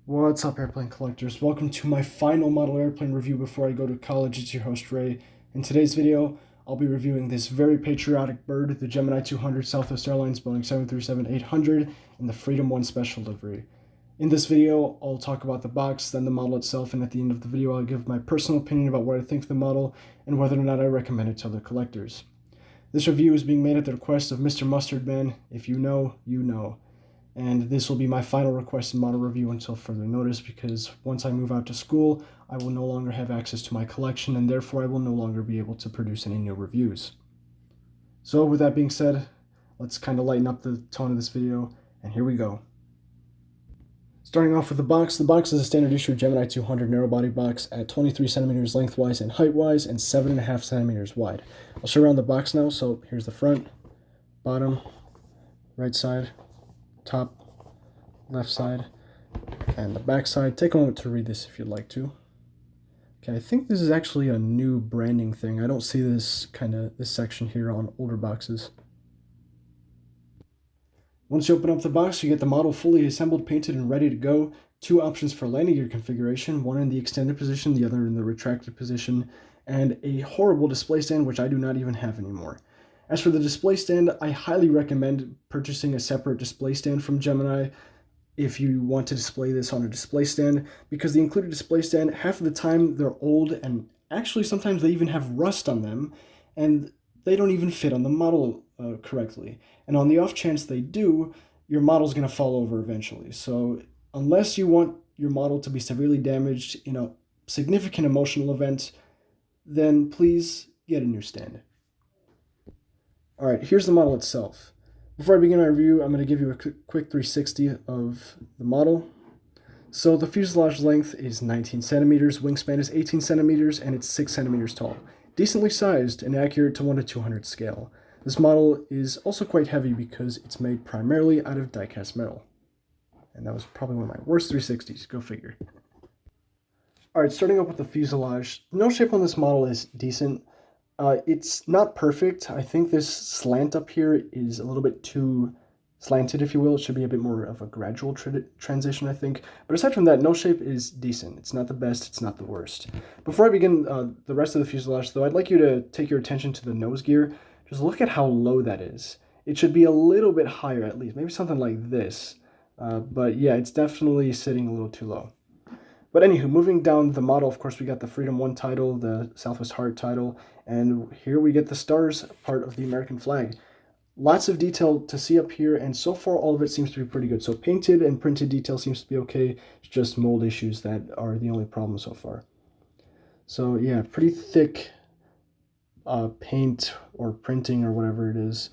What's up, airplane collectors? Welcome to my final model airplane review before I go to college. It's your host, Ray. In today's video, I'll be reviewing this very patriotic bird, the Gemini 200 Southwest Airlines Boeing 737-800 in the Freedom 1 Special livery. In this video, I'll talk about the box, then the model itself, and at the end of the video, I'll give my personal opinion about what I think of the model and whether or not I recommend it to other collectors. This review is being made at the request of Mr. Mustard Man. If you know, you know. And this will be my final requested model review until further notice, because once I move out to school, I will no longer have access to my collection, and therefore I will no longer be able to produce any new reviews. So with that being said, let's kind of lighten up the tone of this video, and here we go. Starting off with the box is a standard issue Gemini 200 narrow body box at 23 centimeters lengthwise and height-wise and 7.5 centimeters wide. I'll show around the box now, so here's the front, bottom, right side, top, left side, and the back side. Take a moment to read this if you'd like to. Okay, I think this is actually a new branding thing. I don't see this section here on older boxes. Once you open up the box, you get the model fully assembled, painted, and ready to go. Two options for landing gear configuration, one in the extended position, the other in the retracted position, and a horrible display stand, which I do not even have anymore. As for the display stand, I highly recommend purchasing a separate display stand from Gemini if you want to display this on a display stand, because the included display stand, half of the time they're old, and actually sometimes they even have rust on them, and they don't even fit on the model correctly. And on the off chance they do, your model's going to fall over eventually. So unless you want your model to be severely damaged in a significant emotional event, then please get a new stand. Alright, here's the model itself. Before I begin my review, I'm going to give you a quick 360 of the model. So the fuselage length is 19 centimeters, wingspan is 18 centimeters, and it's 6 centimeters tall. Decently sized and accurate to 1 to 200 scale. This model is also quite heavy because it's made primarily out of die-cast metal. And that was probably one of my worst 360s, go figure. Alright, starting up with the fuselage. The nose shape on this model is decent. It's not perfect. I think this slant up here is a little bit too slanted, if you will. It should be a bit more of a gradual transition, I think. But aside from that, nose shape is decent. It's not the best, it's not the worst. Before I begin the rest of the fuselage, though, I'd like you to take your attention to the nose gear. Just look at how low that is. It should be a little bit higher, at least. Maybe something like this. But yeah, it's definitely sitting a little too low. But anywho, moving down the model, of course, we got the Freedom 1 title, the Southwest Heart title, and here we get the stars part of the American flag. Lots of detail to see up here, and so far all of it seems to be pretty good. So painted and printed detail seems to be okay. It's just mold issues that are the only problem so far. So yeah, pretty thick paint or printing or whatever it is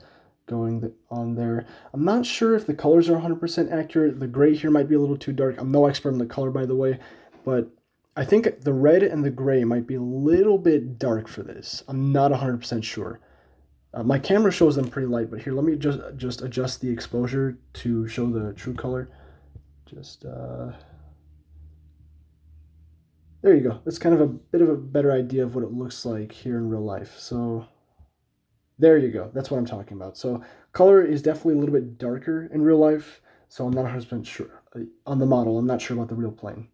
going on there. I'm not sure if the colors are 100% accurate. The gray here might be a little too dark. I'm no expert in the color, by the way, but I think the red and the gray might be a little bit dark for this. I'm not 100% sure. My camera shows them pretty light, but here, let me just adjust the exposure to show the true color. There you go. That's kind of a bit of a better idea of what it looks like here in real life. So there you go. That's what I'm talking about. So color is definitely a little bit darker in real life, so I'm not 100% sure on the model. I'm not sure about the real plane.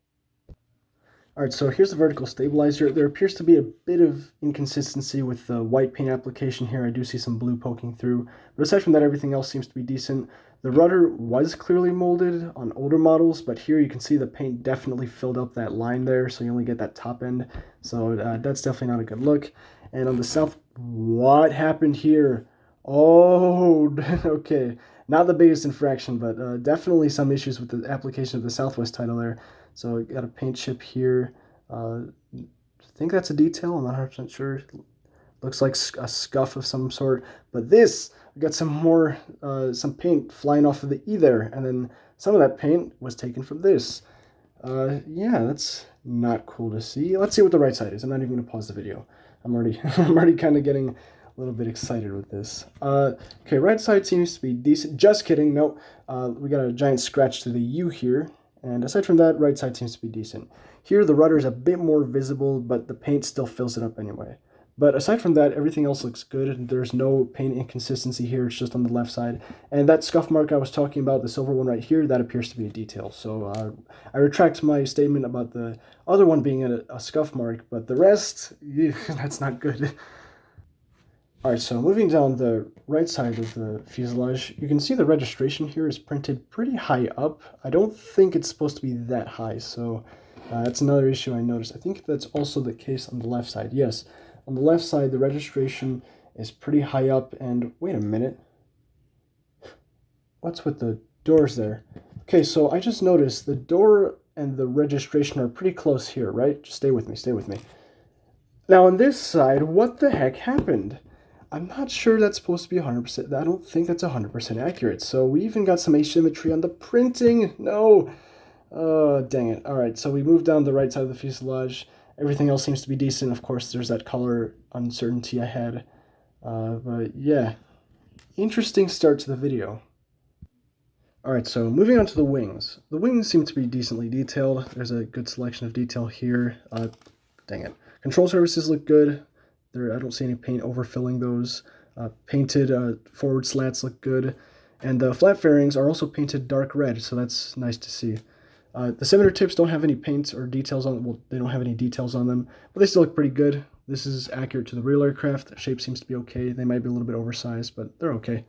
Alright, so here's the vertical stabilizer. There appears to be a bit of inconsistency with the white paint application here. I do see some blue poking through, but aside from that, everything else seems to be decent. The rudder was clearly molded on older models, but here you can see the paint definitely filled up that line there, so you only get that top end. So that's definitely not a good look. And on the south, what happened here? Oh, okay. Not the biggest infraction, but definitely some issues with the application of the Southwest title there. So we got a paint chip here. I think that's a detail. I'm not 100% sure. Looks like a scuff of some sort. But this, we got some paint flying off of the E there, and then some of that paint was taken from this. Yeah, that's not cool to see. Let's see what the right side is. I'm not even gonna pause the video. I'm already kind of getting a little bit excited with this. Okay, right side seems to be decent. Just kidding. Nope. We got a giant scratch to the U here. And aside from that, right side seems to be decent. Here, the rudder is a bit more visible, but the paint still fills it up anyway. But aside from that, everything else looks good. There's no paint inconsistency here. It's just on the left side. And that scuff mark I was talking about, the silver one right here, that appears to be a detail. So I retract my statement about the other one being a scuff mark, but the rest, yeah, that's not good. All right, so moving down the right side of the fuselage, you can see the registration here is printed pretty high up. I don't think it's supposed to be that high, so that's another issue I noticed. I think that's also the case on the left side. Yes, on the left side, the registration is pretty high up, and wait a minute. What's with the doors there? Okay, so I just noticed the door and the registration are pretty close here, right? Just stay with me, stay with me. Now on this side, what the heck happened? I'm not sure that's supposed to be 100%. I don't think that's 100% accurate. So we even got some asymmetry on the printing. No. Oh, dang it. All right, so we moved down the right side of the fuselage. Everything else seems to be decent. Of course, there's that color uncertainty I had. But yeah, interesting start to the video. All right, so moving on to the wings. The wings seem to be decently detailed. There's a good selection of detail here. Dang it. Control surfaces look good. I don't see any paint overfilling those. Painted forward slats look good. And the flat fairings are also painted dark red, so that's nice to see. The cylinder tips don't have any paint or details on them. Well, they don't have any details on them, but they still look pretty good. This is accurate to the real aircraft. The shape seems to be okay. They might be a little bit oversized, but they're okay.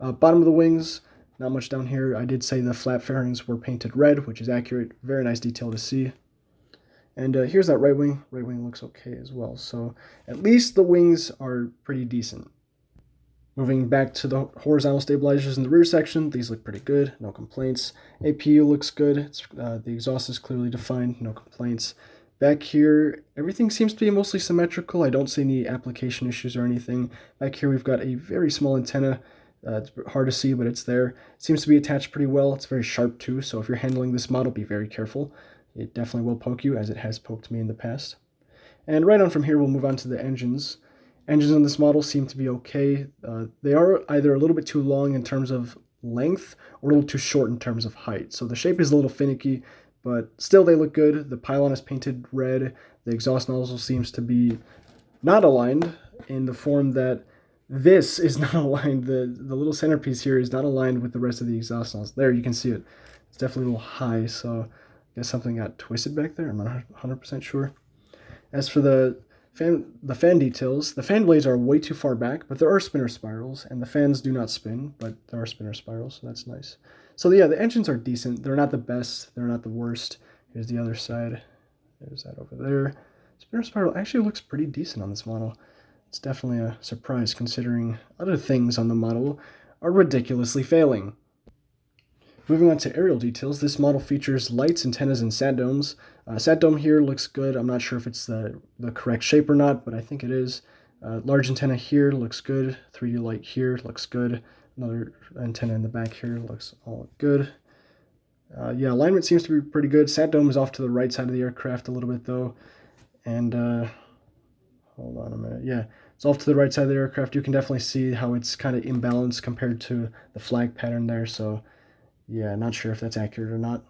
Bottom of the wings, not much down here. I did say the flat fairings were painted red, which is accurate. Very nice detail to see. And here's that right wing. Right wing looks okay as well. So at least the wings are pretty decent. Moving back to the horizontal stabilizers in the rear section, these look pretty good, no complaints. APU looks good. The exhaust is clearly defined, no complaints. Back here, everything seems to be mostly symmetrical. I don't see any application issues or anything. Back here, we've got a very small antenna. It's hard to see, but it's there. It seems to be attached pretty well. It's very sharp too, so if you're handling this model, be very careful. It definitely will poke you, as it has poked me in the past. And right on from here, we'll move on to the engines. Engines on this model seem to be okay. They are either a little bit too long in terms of length or a little too short in terms of height. So the shape is a little finicky, but still they look good. The pylon is painted red. The exhaust nozzle seems to be not aligned in the form that this is not aligned. The little centerpiece here is not aligned with the rest of the exhaust nozzle. There, you can see it. It's definitely a little high, so I guess something got twisted back there. I'm not 100% sure. As for the fan details, the fan blades are way too far back, but there are spinner spirals, and the fans do not spin, but there are spinner spirals, so that's nice. So yeah, the engines are decent. They're not the best. They're not the worst. Here's the other side. There's that over there. Spinner spiral actually looks pretty decent on this model. It's definitely a surprise considering other things on the model are ridiculously failing. Moving on to aerial details, this model features lights, antennas, and sat domes. Sat dome here looks good. I'm not sure if it's the correct shape or not, but I think it is. Large antenna here looks good. 3D light here looks good. Another antenna in the back here looks all good. Yeah, alignment seems to be pretty good. Sat dome is off to the right side of the aircraft a little bit though. And hold on a minute. Yeah, it's off to the right side of the aircraft. You can definitely see how it's kind of imbalanced compared to the flag pattern there. So yeah, not sure if that's accurate or not.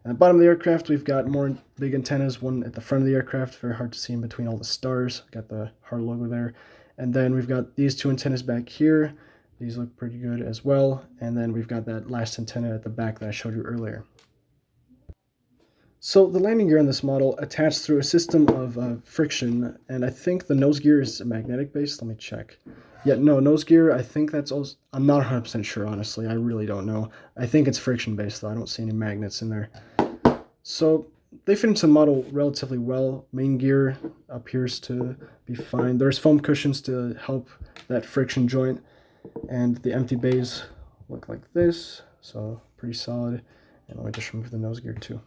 At the bottom of the aircraft, we've got more big antennas, one at the front of the aircraft, very hard to see in between all the stars. Got the heart logo there. And then we've got these two antennas back here. These look pretty good as well. And then we've got that last antenna at the back that I showed you earlier. So the landing gear on this model attached through a system of friction, and I think the nose gear is magnetic based. Let me check. Yeah, no, nose gear, I think that's also, I'm not 100% sure, honestly. I really don't know. I think it's friction based, though. I don't see any magnets in there. So they fit into the model relatively well. Main gear appears to be fine. There's foam cushions to help that friction joint, and the empty bays look like this, so pretty solid. And let me just remove the nose gear too.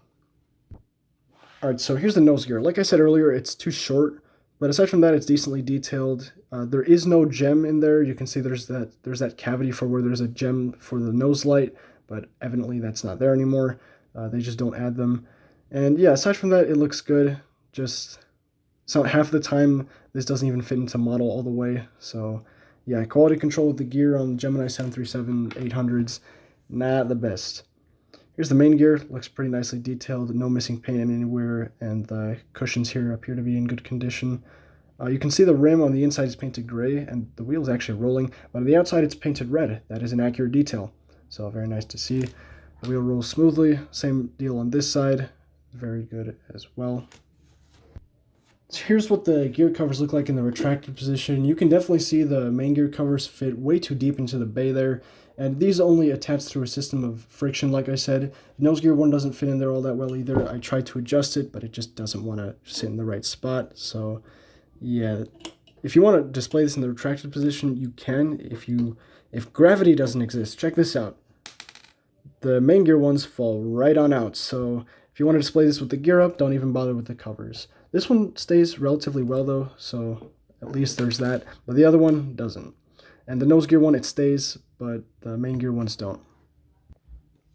All right, so here's the nose gear. Like I said earlier, it's too short, but aside from that, it's decently detailed. There is no gem in there. You can see there's that cavity for where there's a gem for the nose light, but evidently that's not there anymore. They just don't add them. And yeah, aside from that, it looks good. Just so half the time, this doesn't even fit into model all the way. So yeah, quality control of the gear on Gemini 737 800s, not the best. Here's the main gear. Looks pretty nicely detailed. No missing paint anywhere, and the cushions here appear to be in good condition. You can see the rim on the inside is painted gray, and the wheel is actually rolling, but on the outside it's painted red. That is an accurate detail. So very nice to see. The wheel rolls smoothly. Same deal on this side. Very good as well. So here's what the gear covers look like in the retracted position. You can definitely see the main gear covers fit way too deep into the bay there, and these only attach through a system of friction, like I said. The nose gear one doesn't fit in there all that well either. I tried to adjust it, but it just doesn't want to sit in the right spot. So yeah, if you want to display this in the retracted position, you can. If gravity doesn't exist, check this out. The main gear ones fall right on out, so if you want to display this with the gear up, don't even bother with the covers. This one stays relatively well though, so at least there's that, but the other one doesn't. And the nose gear one, it stays, but the main gear ones don't.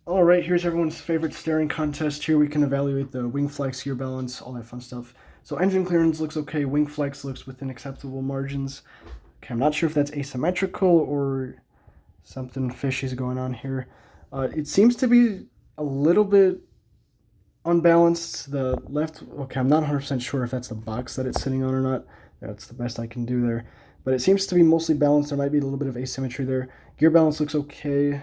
Alright, here's everyone's favorite staring contest. Here we can evaluate the wing flex, gear balance, all that fun stuff. So engine clearance looks okay, wing flex looks within acceptable margins. Okay, I'm not sure if that's asymmetrical or something fishy is going on here. It seems to be a little bit unbalanced. The left, okay, I'm not 100% sure if that's the box that it's sitting on or not. That's the best I can do there. But it seems to be mostly balanced. There might be a little bit of asymmetry there. Gear balance looks okay.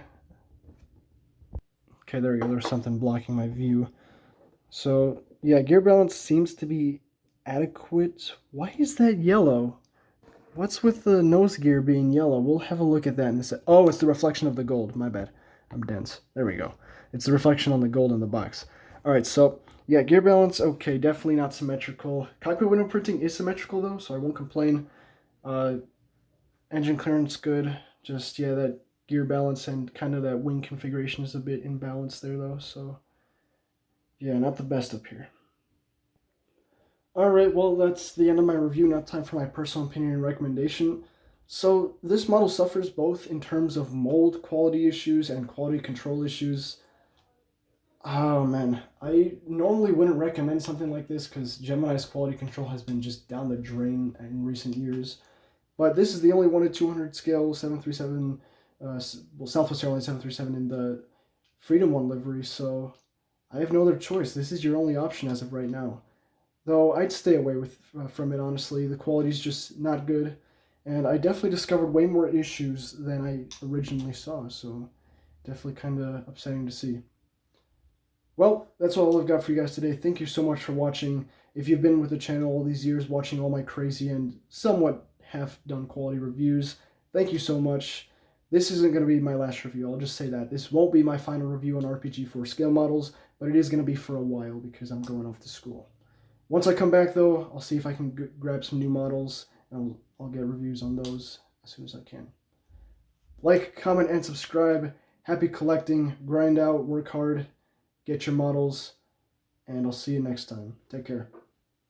Okay, there we go. There's something blocking my view. So, yeah, gear balance seems to be adequate. Why is that yellow? What's with the nose gear being yellow? We'll have a look at that in a sec. Oh, it's the reflection of the gold. My bad. I'm dense. There we go. It's the reflection on the gold in the box. All right, so yeah, gear balance, okay, definitely not symmetrical. Cockpit window printing is symmetrical though, so I won't complain. Engine clearance good. Just, yeah, that gear balance and kind of that wing configuration is a bit imbalanced there though, so yeah, not the best up here. Alright, well, that's the end of my review. Now time for my personal opinion and recommendation. So this model suffers both in terms of mold quality issues and quality control issues. Oh man, I normally wouldn't recommend something like this because Gemini's quality control has been just down the drain in recent years. But this is the only 1:200 scale 737, well, Southwest Airlines 737 in the Freedom One livery, so I have no other choice. This is your only option as of right now. Though I'd stay away from it, honestly. The quality's just not good, and I definitely discovered way more issues than I originally saw, so definitely kind of upsetting to see. Well, that's all I've got for you guys today. Thank you so much for watching. If you've been with the channel all these years, watching all my crazy and somewhat half-done quality reviews, thank you so much. This isn't going to be my last review, I'll just say that. This won't be my final review on RPG-4 scale models, but it is going to be for a while because I'm going off to school. Once I come back, though, I'll see if I can grab some new models, and I'll get reviews on those as soon as I can. Like, comment, and subscribe. Happy collecting. Grind out, work hard, get your models, and I'll see you next time. Take care.